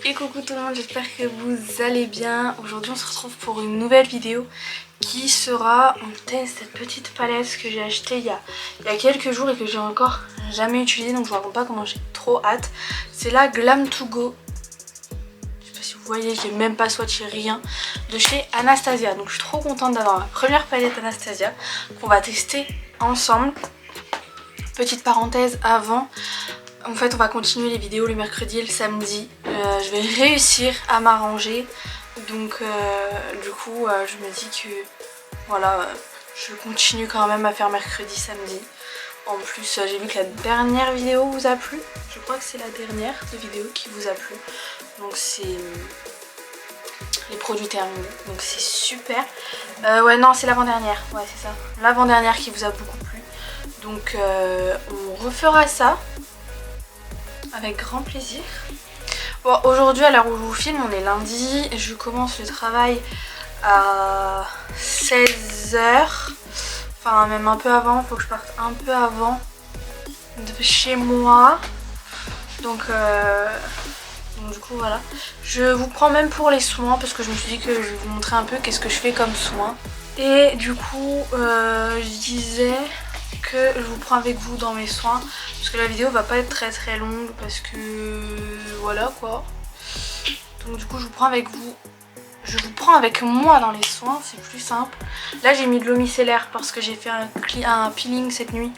Et coucou tout le monde, j'espère que vous allez bien. Aujourd'hui on se retrouve pour une nouvelle vidéo qui sera on teste cette petite palette que j'ai achetée il y a quelques jours et que j'ai encore jamais utilisée, donc je vous raconte pas comment j'ai trop hâte. C'est la Glam to Go. Je sais pas si vous voyez, j'ai même pas swatché rien, de chez Anastasia. Donc je suis trop contente d'avoir ma première palette Anastasia qu'on va tester ensemble. Petite parenthèse avant. En fait on va continuer les vidéos le mercredi et le samedi. Je vais réussir à m'arranger. Donc du coup je me dis que voilà, je continue quand même à faire mercredi, samedi. En plus j'ai vu que la dernière vidéo vous a plu. Je crois que c'est la dernière de vidéo qui vous a plu. Donc c'est les produits terminés. Donc c'est super. Ouais non c'est l'avant-dernière. Ouais c'est ça. L'avant-dernière qui vous a beaucoup plu. Donc on refera ça. Avec grand plaisir. Bon, aujourd'hui à l'heure où je vous filme, on est lundi. Je commence le travail à 16 h. Enfin même un peu avant, il faut que je parte un peu avant de chez moi. Donc du coup voilà. Je vous prends même pour les soins parce que je me suis dit que je vais vous montrer un peu qu'est-ce que je fais comme soins. Et du coup je disais que je vous prends avec vous dans mes soins parce que la vidéo va pas être très longue parce que voilà quoi. Donc du coup je vous prends avec vous, je vous prends avec moi dans les soins, c'est plus simple. Là j'ai mis de l'eau micellaire parce que j'ai fait un peeling cette nuit.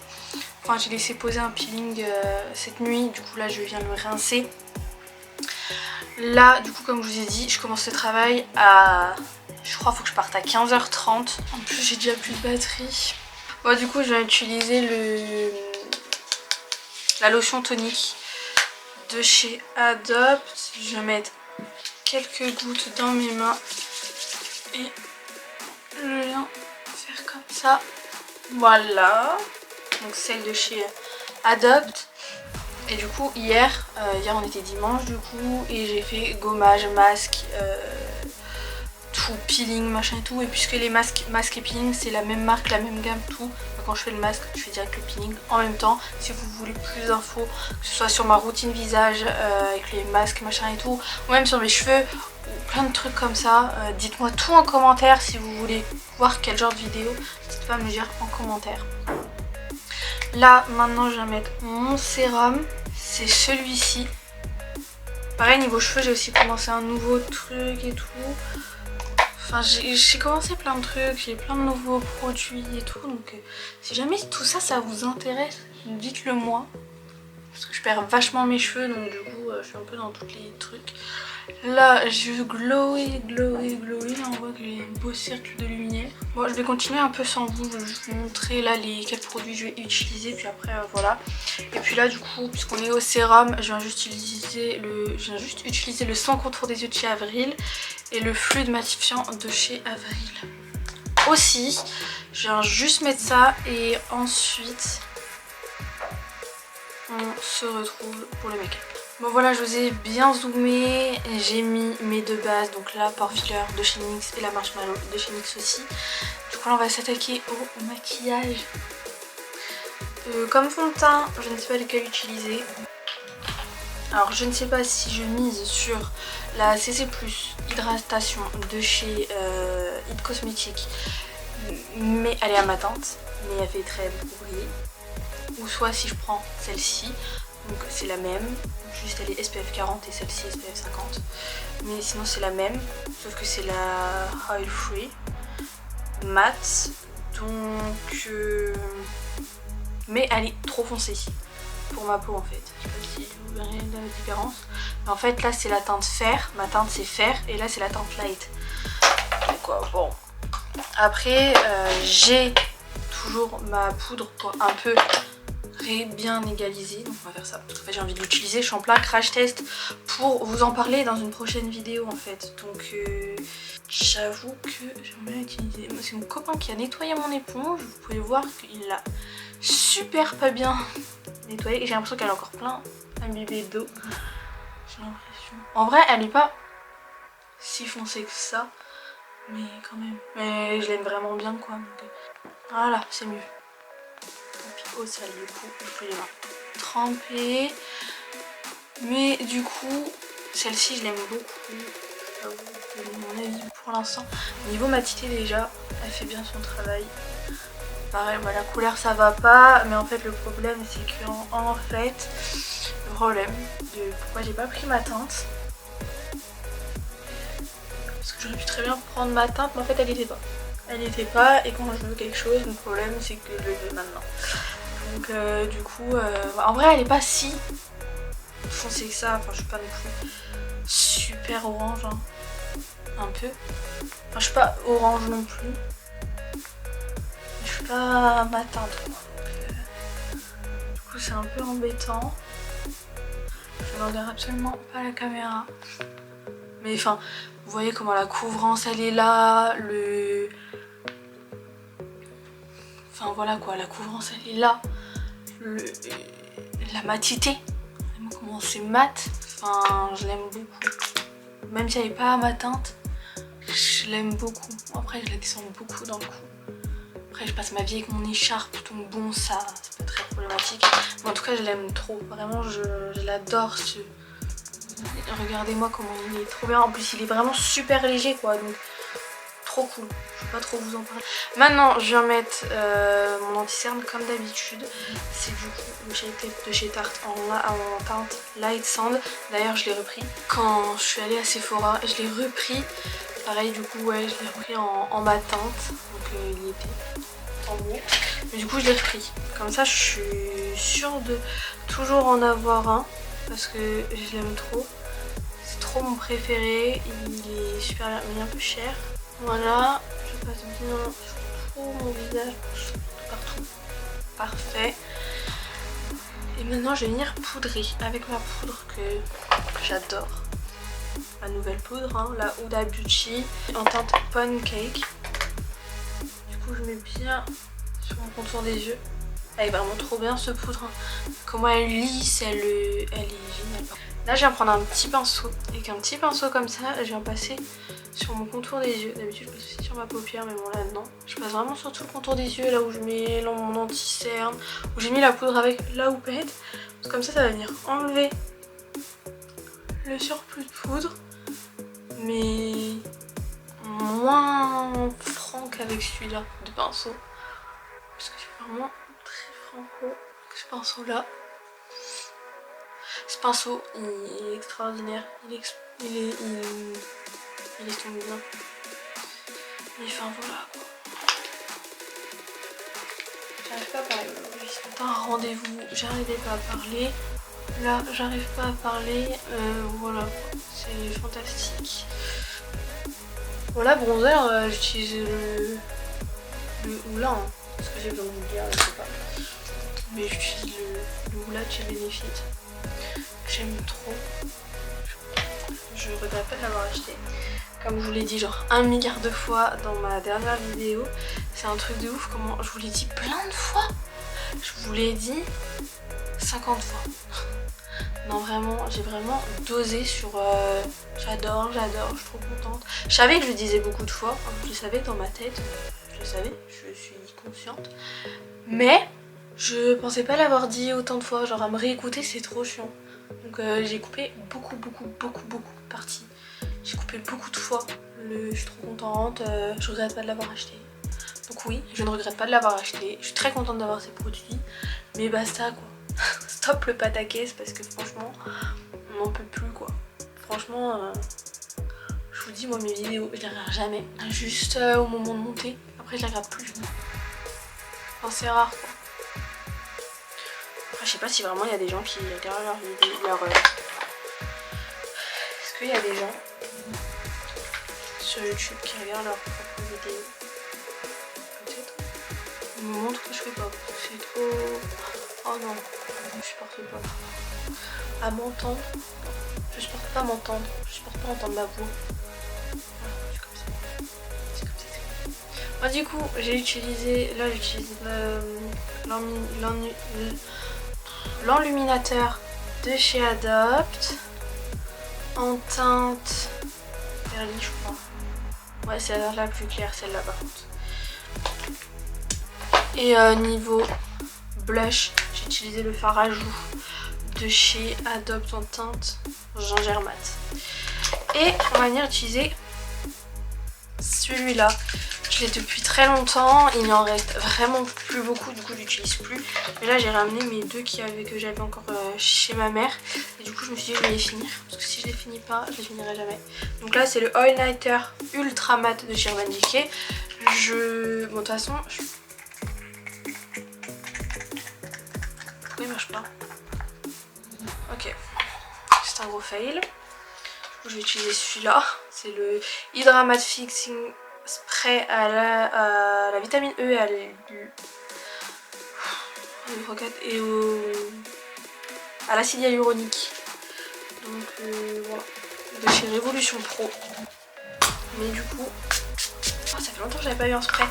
Enfin j'ai laissé poser un peeling cette nuit, du coup là je viens le rincer. Là du coup comme je vous ai dit, je commence le travail à, je crois qu'il faut que je parte à 15 h 30. En plus j'ai déjà plus de batterie. Bon, du coup je vais utiliser la lotion tonique de chez Adopt. Je vais mettre quelques gouttes dans mes mains et je viens faire comme ça. Voilà, donc celle de chez Adopt. Et du coup hier on était dimanche du coup et j'ai fait gommage, masque, tout, peeling, machin et tout. Et puisque les masques et peeling c'est la même marque, la même gamme, tout. Quand je fais le masque, je fais direct le peeling en même temps. Si vous voulez plus d'infos, que ce soit sur ma routine visage avec les masques, machin et tout, ou même sur mes cheveux, ou plein de trucs comme ça, dites-moi tout en commentaire si vous voulez voir quel genre de vidéo. N'hésitez pas à me le dire en commentaire. Là, maintenant, je vais mettre mon sérum. C'est celui-ci. Pareil, niveau cheveux, j'ai aussi commencé un nouveau truc et tout. Enfin j'ai commencé plein de trucs, j'ai plein de nouveaux produits et tout, donc si jamais tout ça, ça vous intéresse, dites-le moi. Parce que je perds vachement mes cheveux, donc du coup je suis un peu dans tous les trucs. Là je glowy, là on voit que j'ai un beau cercle de lumière. Bon je vais continuer un peu sans vous, je vais vous montrer là quels produits je vais utiliser, puis après voilà. Et puis là du coup, puisqu'on est au sérum, je viens juste utiliser le sans contour des yeux de chez Avril et le fluide matifiant de chez Avril. Aussi, je viens juste mettre ça et ensuite on se retrouve pour le make-up. Bon voilà, je vous ai bien zoomé, j'ai mis mes deux bases, donc la Pore Filler de chez NYX et la Marshmallow de chez NYX aussi. Du coup là on va s'attaquer au maquillage. Comme fond de teint, je ne sais pas lequel utiliser. Alors je ne sais pas si je mise sur la CC+ hydratation de chez It Cosmetics, mais elle est à ma teinte, mais elle fait très beaucoup briller. Ou soit si je prends celle-ci, donc c'est la même, juste elle est SPF 40 et celle-ci SPF 50. Mais sinon c'est la même, sauf que c'est la Oil Free Matte, donc mais elle est trop foncée pour ma peau en fait. Je sais pas si vous verrez la différence. Mais en fait là c'est la teinte fer, ma teinte c'est fer et là c'est la teinte light. Donc bon. Après j'ai toujours ma poudre pour un peu bien égaliser. Donc on va faire ça. Parce qu'en fait j'ai envie de l'utiliser. Je suis en plein crash test pour vous en parler dans une prochaine vidéo en fait. Donc j'avoue que j'aimerais bien l'utiliser. C'est mon copain qui a nettoyé mon éponge. Vous pouvez voir qu'il l'a super pas bien nettoyée. Et j'ai l'impression qu'elle a encore plein imbibé d'eau. J'ai l'impression. En vrai elle n'est pas si foncée que ça. Mais quand même. Mais je l'aime vraiment bien quoi. Donc, voilà, c'est mieux. Et puis au sale du coup, je peux les mains trempées. Mais du coup, Celle-ci je l'aime beaucoup. Je vais vous donner mon avis pour l'instant. Niveau matité déjà, elle fait bien son travail. Pareil, bah, la couleur ça va pas, mais en fait le problème c'est que en fait, le problème de pourquoi j'ai pas pris ma teinte, parce que j'aurais pu très bien prendre ma teinte, mais en fait elle était pas. Elle était pas, et quand je veux quelque chose, le problème c'est que je le veux maintenant. Donc du coup, en vrai elle est pas si foncée que ça, enfin je suis pas non plus super orange, hein. Un peu. Enfin je suis pas orange non plus. Je suis pas ma teinte quoi. Du coup c'est un peu embêtant. Je ne regarde absolument pas la caméra. Mais enfin, vous voyez comment la couvrance elle est là, enfin voilà quoi, la couvrance elle est là. La matité, comment c'est mat, enfin je l'aime beaucoup. Même si elle n'est pas à ma teinte, je l'aime beaucoup. Après je la descends beaucoup dans le cou. Après je passe ma vie avec mon écharpe, donc bon ça c'est pas très problématique. Mais en tout cas je l'aime trop, vraiment je l'adore ce... Regardez-moi comment il est trop bien, en plus il est vraiment super léger quoi, donc trop cool. Je vais pas trop vous en parler. Maintenant je viens mettre mon anti-cerne comme d'habitude. C'est du coup le Shade Tape de chez Tarte en teinte Light Sand. D'ailleurs je l'ai repris quand je suis allée à Sephora, je l'ai repris. Pareil du coup ouais je l'ai repris en ma teinte, donc il était en haut. Mais du coup je l'ai repris. Comme ça je suis sûre de toujours en avoir un, parce que je l'aime trop. C'est trop mon préféré, il est super bien, mais il est un peu cher. Voilà, je passe bien sur tout mon visage, partout. Parfait. Et maintenant je vais venir poudrer avec ma poudre que j'adore. Ma nouvelle poudre, hein, la Huda Beauty en teinte Pancake. Du coup je mets bien sur mon contour des yeux. Elle est vraiment trop bien ce poudre, hein. Comment elle lisse, elle est géniale. Là je viens prendre un petit pinceau, et avec un petit pinceau comme ça, je viens passer sur mon contour des yeux. D'habitude je passe aussi sur ma paupière, mais bon là non. Je passe vraiment sur tout le contour des yeux, là où je mets mon anti-cerne, où j'ai mis la poudre avec la houppette. Comme ça va venir enlever le surplus de poudre, mais moins franc qu'avec celui-là de pinceau. Parce que c'est vraiment très franco avec ce pinceau là. Ce pinceau il est extraordinaire, il est tombé bien. Mais enfin voilà quoi. J'arrive pas à parler aujourd'hui, c'était un rendez-vous, j'arrivais pas à parler. Là j'arrive pas à parler, voilà quoi, c'est fantastique. Voilà, bronzer, j'utilise le Hoola, hein, parce que j'ai besoin de vous dire, je sais pas. Mais j'utilise le Hoola de chez Benefit. J'aime trop. Je regrette pas de l'avoir acheté. Comme je vous l'ai dit genre 1 milliard de fois dans ma dernière vidéo. C'est un truc de ouf, comment je vous l'ai dit plein de fois. Je vous l'ai dit 50 fois. Non vraiment, j'ai vraiment dosé sur j'adore, je suis trop contente. Je savais que je le disais beaucoup de fois, je le savais dans ma tête, je le savais, je suis consciente. Mais je pensais pas l'avoir dit autant de fois, genre à me réécouter c'est trop chiant. Donc j'ai coupé beaucoup de parties. J'ai coupé beaucoup de fois. Je suis trop contente, je regrette pas de l'avoir acheté. Donc oui, je ne regrette pas de l'avoir acheté. Je suis très contente d'avoir ces produits. Mais basta quoi. Stop le pataquès parce que franchement, on n'en peut plus quoi. Franchement, je vous dis moi mes vidéos, je les regarde jamais. Juste au moment de monter. Après je les regarde plus. Enfin c'est rare quoi. Après je sais pas si vraiment il y a des gens qui regardent leurs vidéos. Est-ce qu'il y a des gens sur YouTube qui regardent leurs propres vidéos? Peut-être. Ils me montrent que je fais pas. C'est trop... Oh non, je supporte pas. À m'entendre, je supporte pas m'entendre. Je supporte pas entendre ma voix. Voilà, c'est comme ça. C'est comme ça. Moi du coup, j'ai utilisé... Là j'utilise l'enluminateur de chez Adopt. En teinte Perly je crois. Ouais c'est la plus claire celle-là par contre. Et niveau blush, j'ai utilisé le fard à joues de chez Adopt en teinte Ginger Mat. Et on va venir utiliser celui-là. Je l'ai depuis très longtemps, il n'y en reste vraiment plus beaucoup, du coup je l'utilise plus. Mais là j'ai ramené mes deux que j'avais encore chez ma mère. Et du coup je me suis dit je vais les finir, parce que si je les finis pas, je les finirai jamais. Donc là c'est le All Nighter Ultra Matte de chez Urban Decay. Bon de toute façon... Pourquoi il marche pas? Ok, c'est un gros fail. Je vais utiliser celui-là, c'est le Hydra Matte Fixing Spray à la vitamine E et à l'acide hyaluronique. Donc voilà, de chez Révolution Pro. Mais du coup, ça fait longtemps que j'avais pas eu un spray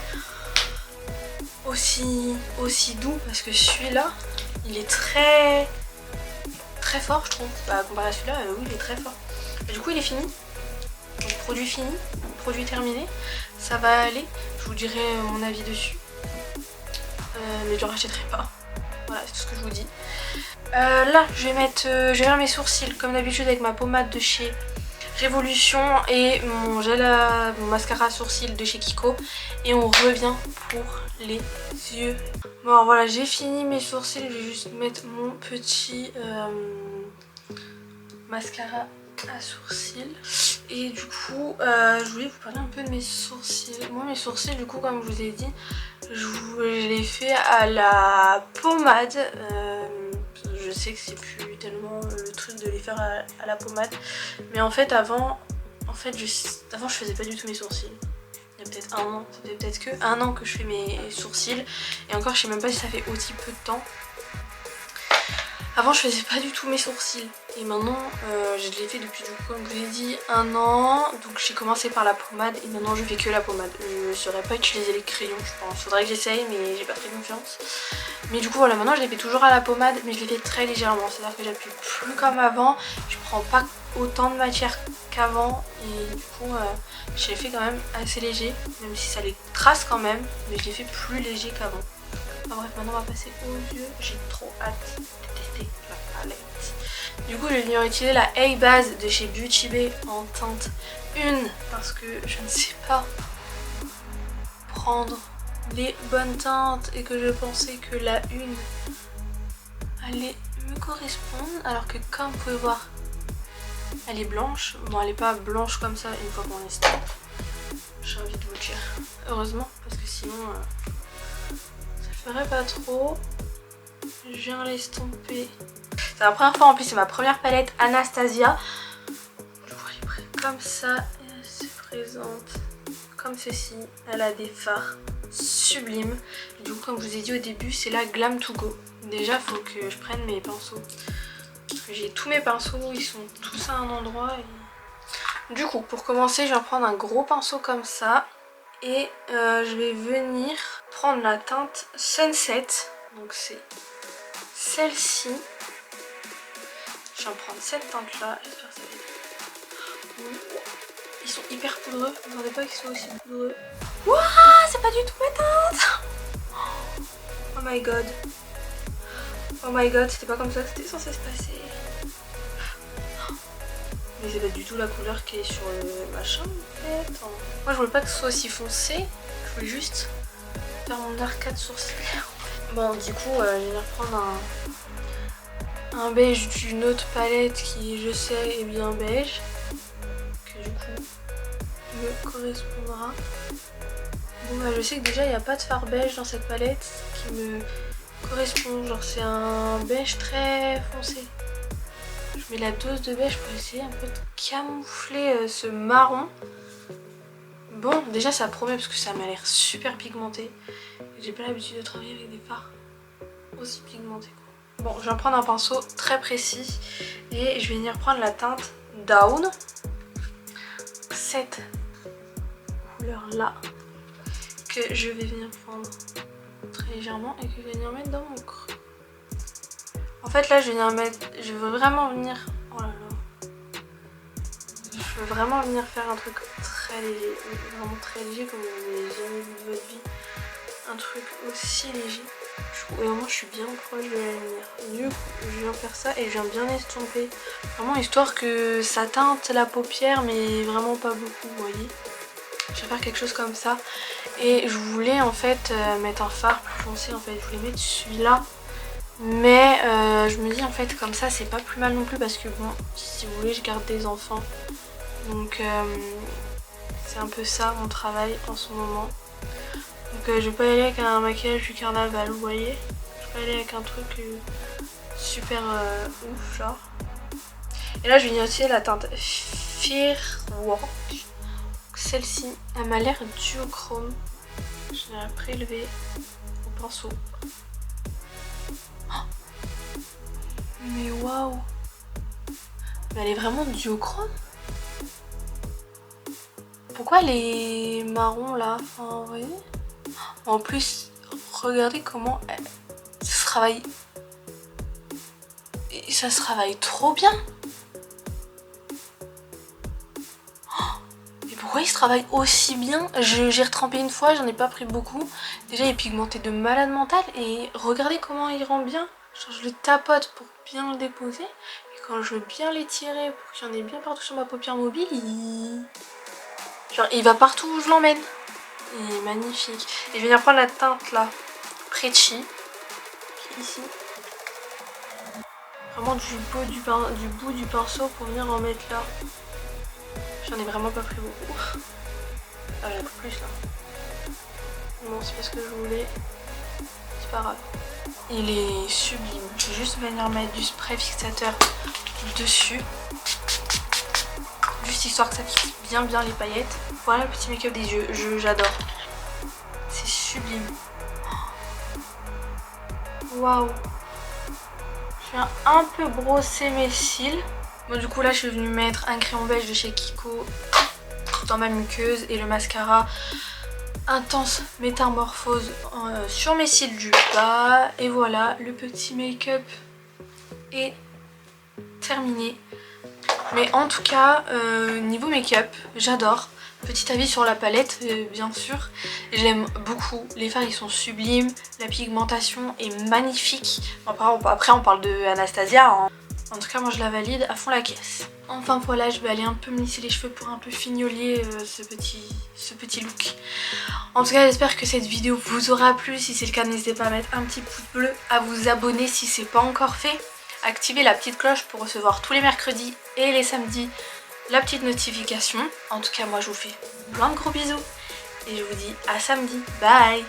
aussi doux, parce que celui-là, il est très fort je trouve. Bah comparé à celui-là, oui il est très fort. Et du coup il est fini. Donc produit fini, produit terminé. Ça va aller, je vous dirai mon avis dessus. Mais je le rachèterai pas. Voilà, c'est tout ce que je vous dis. Là je vais faire mes sourcils comme d'habitude avec ma pommade de chez Révolution et mon mon mascara sourcils de chez Kiko. Et on revient pour les yeux. Bon alors voilà, j'ai fini mes sourcils, je vais juste mettre mon petit mascara à sourcils. Et du coup je voulais vous parler un peu de mes sourcils. Moi mes sourcils du coup comme je vous ai dit, je les fais à la pommade. Je sais que c'est plus tellement le truc de les faire à la pommade. Mais en fait avant je faisais pas du tout mes sourcils. Il y a peut-être un an, ça fait peut-être que un an que je fais mes sourcils. Et encore je sais même pas si ça fait aussi peu de temps. Avant je faisais pas du tout mes sourcils. Et maintenant je les fais depuis du coup comme je vous ai dit un an. Donc j'ai commencé par la pommade et maintenant je fais que la pommade. Je ne saurais pas utiliser les crayons je pense. Faudrait que j'essaye mais j'ai pas très confiance. Mais du coup voilà, maintenant je les fais toujours à la pommade mais je les fais très légèrement. C'est-à-dire que j'appuie plus comme avant. Je prends pas autant de matière qu'avant. Et du coup je les fais quand même assez léger. Même si ça les trace quand même. Mais je les fais plus léger qu'avant. Enfin bref, maintenant on va passer aux yeux. J'ai trop hâte de tester la palette. Du coup je vais venir utiliser la A-Base de chez Beauty Bay en teinte 1. Parce que je ne sais pas prendre les bonnes teintes. Et que je pensais que la 1 allait me correspondre. Alors que comme vous pouvez voir, elle est blanche. Bon elle est pas blanche comme ça une fois qu'on l'estompe. J'ai envie de vous dire. Heureusement parce que sinon... ça ferait pas trop. Je viens l'estomper. C'est la première fois en plus, c'est ma première palette Anastasia. Du coup elle est prête comme ça et elle se présente comme ceci. Elle a des fards sublimes. Du coup comme je vous ai dit au début, c'est la Glam to Go. Déjà faut que je prenne mes pinceaux. Parce que j'ai tous mes pinceaux, ils sont tous à un endroit. Et... du coup pour commencer je vais prendre un gros pinceau comme ça. Et je vais venir prendre la teinte Sunset. Donc c'est celle-ci. Je vais en prendre cette teinte là. J'espère que ça va être... ils sont hyper poudreux. Je ne m'attendais pas qu'ils soient aussi poudreux. Wouah, c'est pas du tout ma teinte. Oh my god. Oh my god, c'était pas comme ça que c'était censé se passer. Mais c'est pas du tout la couleur qui est sur le machin en fait. Moi je voulais pas que ce soit aussi foncé. Je voulais juste faire mon arcade sourcilière. Bon du coup je vais reprendre un beige d'une autre palette qui je sais est bien beige. Que du coup me correspondra. Bon bah je sais que déjà il n'y a pas de fard beige dans cette palette qui me correspond. Genre c'est un beige très foncé. Je mets la dose de beige pour essayer un peu de camoufler ce marron. Bon, déjà ça promet parce que ça m'a l'air super pigmenté. J'ai pas l'habitude de travailler avec des fards aussi pigmentés. Bon, je vais prendre un pinceau très précis et je vais venir prendre la teinte Down. Cette couleur là que je vais venir prendre très légèrement et que je vais venir mettre dans mon creux. En fait là je veux vraiment venir, oh là là, je veux vraiment venir faire un truc très léger, vraiment très léger comme vous n'avez jamais vu de votre vie, un truc aussi léger. Vraiment je suis bien proche de la lumière. Du coup je viens faire ça et je viens bien estomper. Vraiment histoire que ça teinte la paupière mais vraiment pas beaucoup, vous voyez. Je vais faire quelque chose comme ça. Et je voulais en fait mettre un fard plus foncé en fait. Je voulais mettre celui-là. Mais je me dis en fait comme ça c'est pas plus mal non plus parce que bon si vous voulez je garde des enfants. Donc c'est un peu ça mon travail en ce moment. Donc je vais pas y aller avec un maquillage du carnaval, vous voyez. Je vais pas y aller avec un truc super ouf genre. Et là je vais utiliser la teinte Firewalk. Celle-ci elle m'a l'air duochrome. Je l'ai prélevée au pinceau. Mais waouh! Mais elle est vraiment duochrome. Pourquoi les marrons là? Enfin, vous voyez? En plus, regardez comment ça se travaille. Et ça se travaille trop bien. Et pourquoi il se travaille aussi bien? J'ai retrempé une fois, j'en ai pas pris beaucoup. Déjà il est pigmenté de malade mental. Et regardez comment il rend bien. Genre, je le tapote pour bien le déposer. Et quand je veux bien l'étirer pour qu'il y en ait bien partout sur ma paupière mobile, genre, il va partout où je l'emmène. Il est magnifique. Et je vais venir prendre la teinte là, Pretty, qui est ici. Vraiment du bout du pinceau pour venir en mettre là. J'en ai vraiment pas pris beaucoup. Ah, j'en ai pris plus là. Bon, c'est pas ce que je voulais. C'est pas grave. Il est sublime. Je vais juste venir mettre du spray fixateur dessus. Juste histoire que ça fixe bien les paillettes. Voilà le petit make-up des yeux. J'adore. C'est sublime. Waouh. Je viens un peu brosser mes cils. Bon, du coup là je suis venue mettre un crayon beige de chez Kiko dans ma muqueuse et le mascara Intense Métamorphose sur mes cils du bas. Et voilà, le petit make-up est terminé. Mais en tout cas, niveau make-up, j'adore. Petit avis sur la palette, bien sûr. J'aime beaucoup. Les fards, ils sont sublimes. La pigmentation est magnifique. Après, on parle de Anastasia, hein. En tout cas, moi, je la valide à fond la caisse. Enfin, voilà, je vais aller un peu me lisser les cheveux pour un peu fignolier ce petit look. En tout cas, j'espère que cette vidéo vous aura plu. Si c'est le cas, n'hésitez pas à mettre un petit pouce bleu, à vous abonner si c'est pas encore fait. Activez la petite cloche pour recevoir tous les mercredis et les samedis la petite notification. En tout cas, moi, je vous fais plein de gros bisous. Et je vous dis à samedi. Bye!